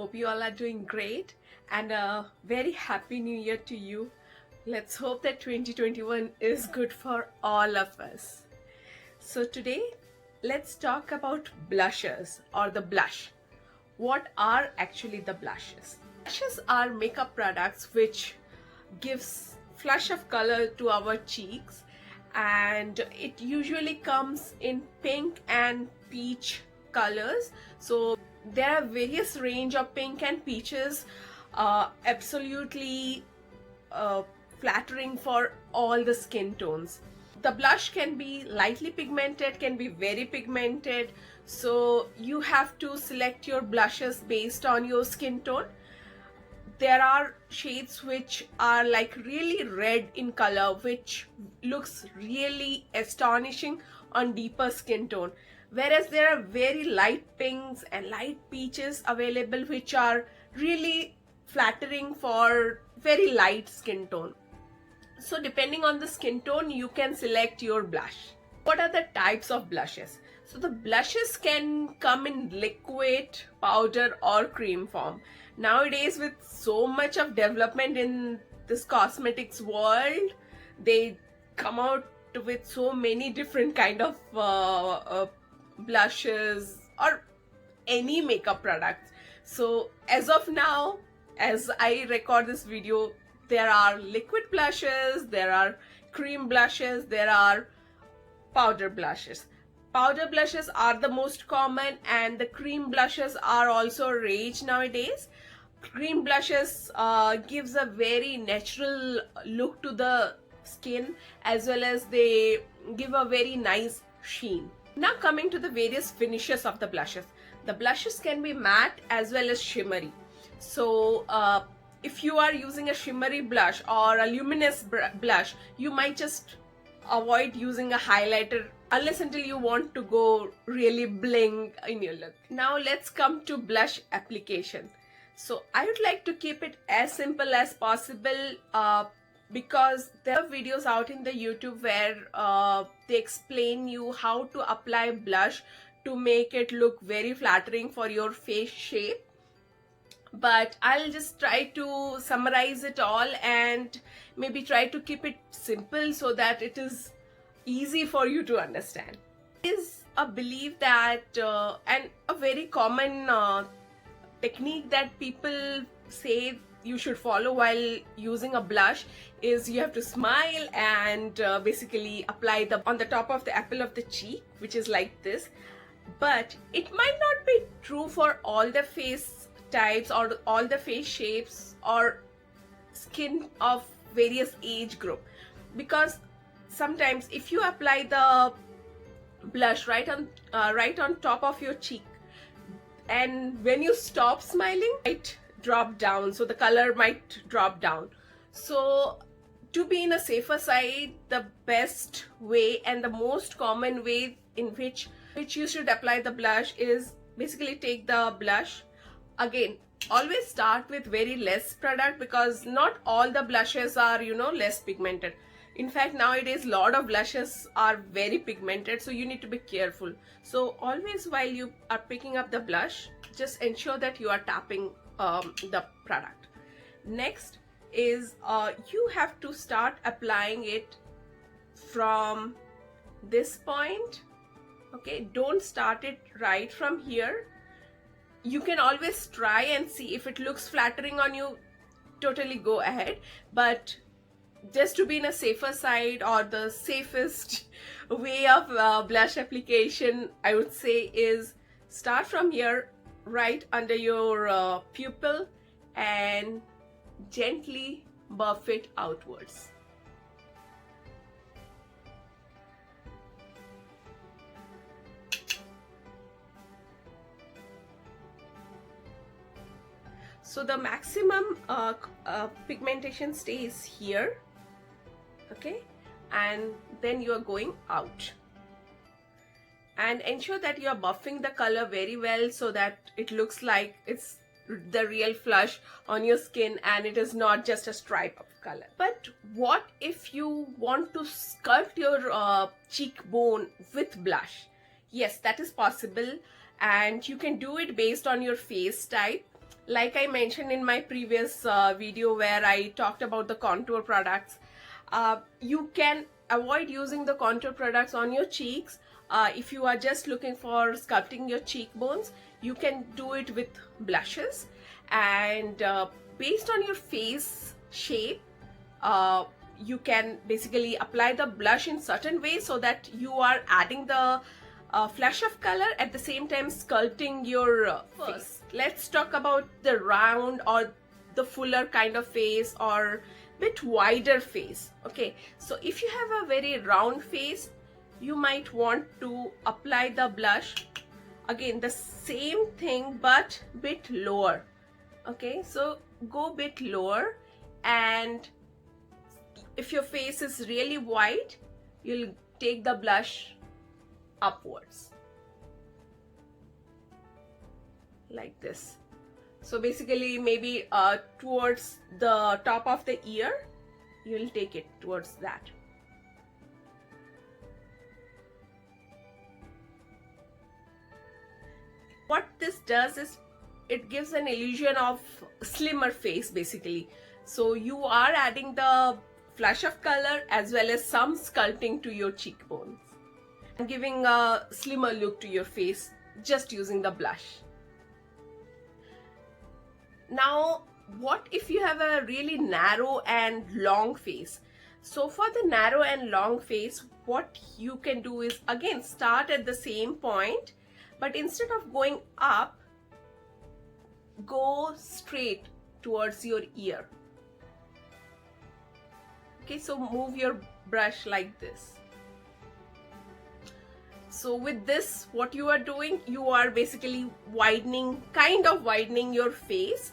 Hope you all are doing great and a very happy new year to you. Let's hope that 2021 is good for all of us. So today, let's talk about blushes or the blush. What are actually the blushes? Blushes are makeup products which gives flush of color to our cheeks, and it usually comes in pink and peach colors. So there are various range of pink and peaches, absolutely flattering for all the skin tones. The blush can be lightly pigmented, can be very pigmented, so you have to select your blushes based on your skin tone. There are shades which are like really red in color, which looks really astonishing on deeper skin tone, whereas there are very light pinks and light peaches available which are really flattering for very light skin tone. So depending on the skin tone, you can select your blush. What are the types of blushes? So the blushes can come in liquid, powder or cream form. Nowadays, with so much of development in this cosmetics world, they come out with so many different kind of blushes or any makeup products. So as of now, as I record this video, there are liquid blushes, there are cream blushes, there are powder blushes. Powder blushes are the most common, and the cream blushes are also rage nowadays. Cream blushes gives a very natural look to the skin, as well as they give a very nice sheen. Now coming to the various finishes of the blushes. The blushes can be matte as well as shimmery. So if you are using a shimmery blush or a luminous blush, you might just avoid using a highlighter unless until you want to go really bling in your look. Now let's come to blush application. So I would like to keep it as simple as possible because there are videos out in the YouTube where they explain you how to apply blush to make it look very flattering for your face shape. But I'll just try to summarize it all and maybe try to keep it simple so that it is easy for you to understand. There is a belief that and a very common technique that people say you should follow while using a blush is you have to smile and basically apply on the top of the apple of the cheek, which is like this. But it might not be true for all the face types or all the face shapes or skin of various age group, because sometimes if you apply the blush right on top of your cheek, and when you stop smiling, it might drop down, so the color might drop down. So to be in a safer side, the best way and the most common way in which you should apply the blush is basically take the blush. Again, always start with very less product, because not all the blushes are less pigmented. In fact, nowadays a lot of blushes are very pigmented, so you need to be careful. So always while you are picking up the blush, just ensure that you are tapping the product. Next is you have to start applying it from this point. Okay, don't start it right from here. You can always try and see if it looks flattering on you, totally go ahead. But just to be in a safer side, or the safest way of blush application, I would say, is start from here right under your pupil and gently buff it outwards. So the maximum pigmentation stays here, okay, and then you are going out. And ensure that you are buffing the color very well so that it looks like it's the real flush on your skin and it is not just a stripe of color. But what if you want to sculpt your cheekbone with blush? Yes, that is possible, and you can do it based on your face type. Like I mentioned in my previous video where I talked about the contour products, you can avoid using the contour products on your cheeks. If you are just looking for sculpting your cheekbones, you can do it with blushes. And based on your face shape, you can basically apply the blush in certain ways so that you are adding the flash of color at the same time sculpting your face. Let's talk about the round or the fuller kind of face or bit wider face. Okay, so if you have a very round face, you might want to apply the blush, again the same thing but bit lower. Okay, so go bit lower, and if your face is really wide, you'll take the blush upwards like this. So basically maybe towards the top of the ear, you'll take it towards that. What this does is it gives an illusion of slimmer face basically. So you are adding the flash of color as well as some sculpting to your cheekbones and giving a slimmer look to your face just using the blush. Now, what if you have a really narrow and long face? So for the narrow and long face, what you can do is again start at the same point, but instead of going up, go straight towards your ear. Okay, so move your brush like this. So with this, what you are doing, you are basically widening, kind of widening your face,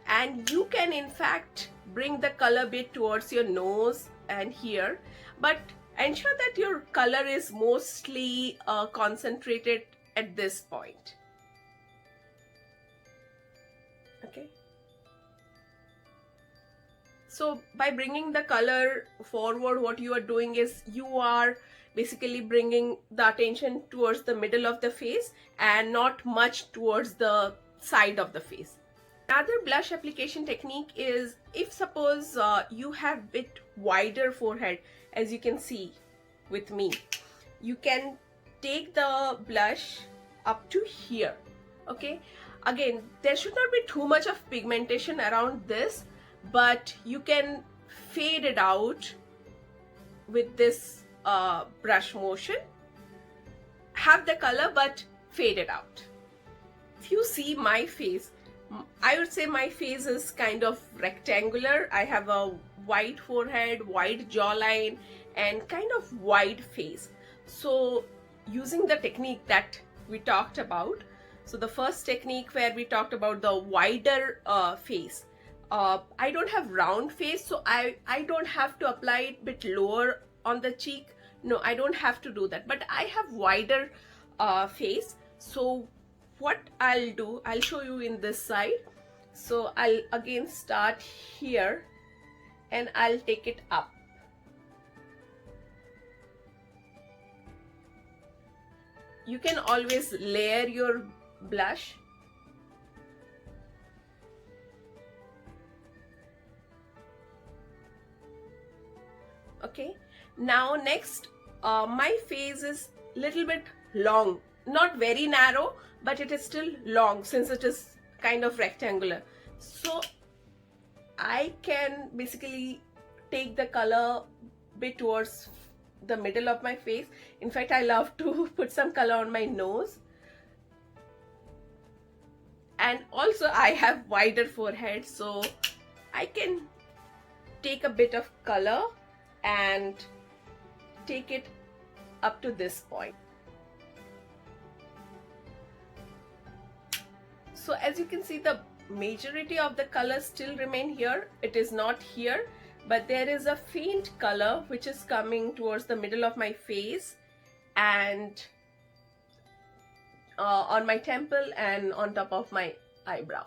and you can in fact bring the color bit towards your nose and here, but ensure that your color is mostly concentrated at this point. Okay. So by bringing the color forward, what you are doing is you are basically bringing the attention towards the middle of the face and not much towards the side of the face. Another blush application technique is if suppose you have bit wider forehead, as you can see with me, you can take the blush up to here. Okay, again there should not be too much of pigmentation around this, but you can fade it out with this brush motion. Have the color but fade it out. If you see my face, I would say my face is kind of rectangular. I have a wide forehead, wide jawline, and kind of wide face. So using the technique that we talked about, so the first technique where we talked about the wider face, I don't have round face, so I don't have to apply it a bit lower on the cheek. No, I don't have to do that, but I have wider face. So what I'll do, I'll show you in this side. So I'll again start here and I'll take it up. You can always layer your blush. Okay, now next, my face is little bit long, not very narrow, but it is still long since it is kind of rectangular. So I can basically take the color bit towards the middle of my face. In fact, I love to put some color on my nose. And also I have wider forehead, so I can take a bit of color and take it up to this point. So as you can see, the majority of the color still remain here. It is not here, but there is a faint color which is coming towards the middle of my face and on my temple and on top of my eyebrow.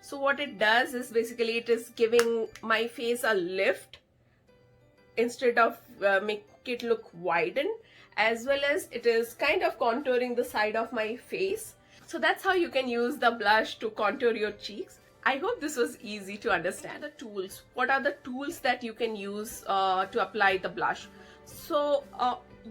So what it does is basically it is giving my face a lift instead of make it look widened, as well as it is kind of contouring the side of my face. So that's how you can use the blush to contour your cheeks. I hope this was easy to understand. The tools. What are the tools that you can use to apply the blush? So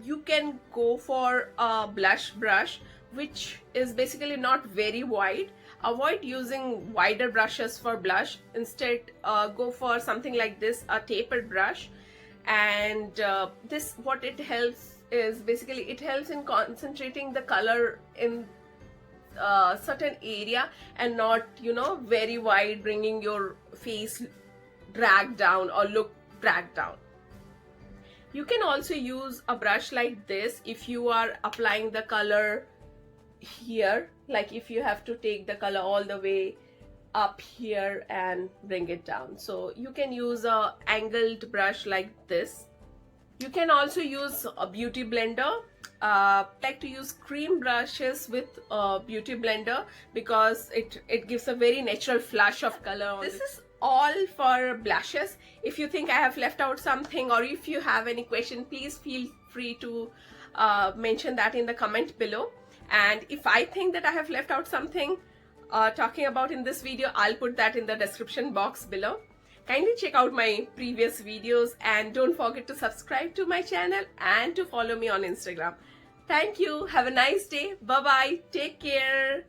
you can go for a blush brush, which is basically not very wide. Avoid using wider brushes for blush. Instead, go for something like this, a tapered brush. And this, what it helps is basically it helps in concentrating the color in certain area and not, you know, very wide, bringing your face dragged down or look dragged down. You can also use a brush like this if you are applying the color here, like if you have to take the color all the way up here and bring it down. So you can use a angled brush like this. You can also use a beauty blender. Like to use cream brushes with beauty blender because it gives a very natural flush of color on this. Is all for blushes. If you think I have left out something, or if you have any question, please feel free to mention that in the comment below. And if I think that I have left out something talking about in this video, I'll put that in the description box below. Kindly check out my previous videos and don't forget to subscribe to my channel and to follow me on Instagram. Thank you. Have a nice day. Bye bye. Take care.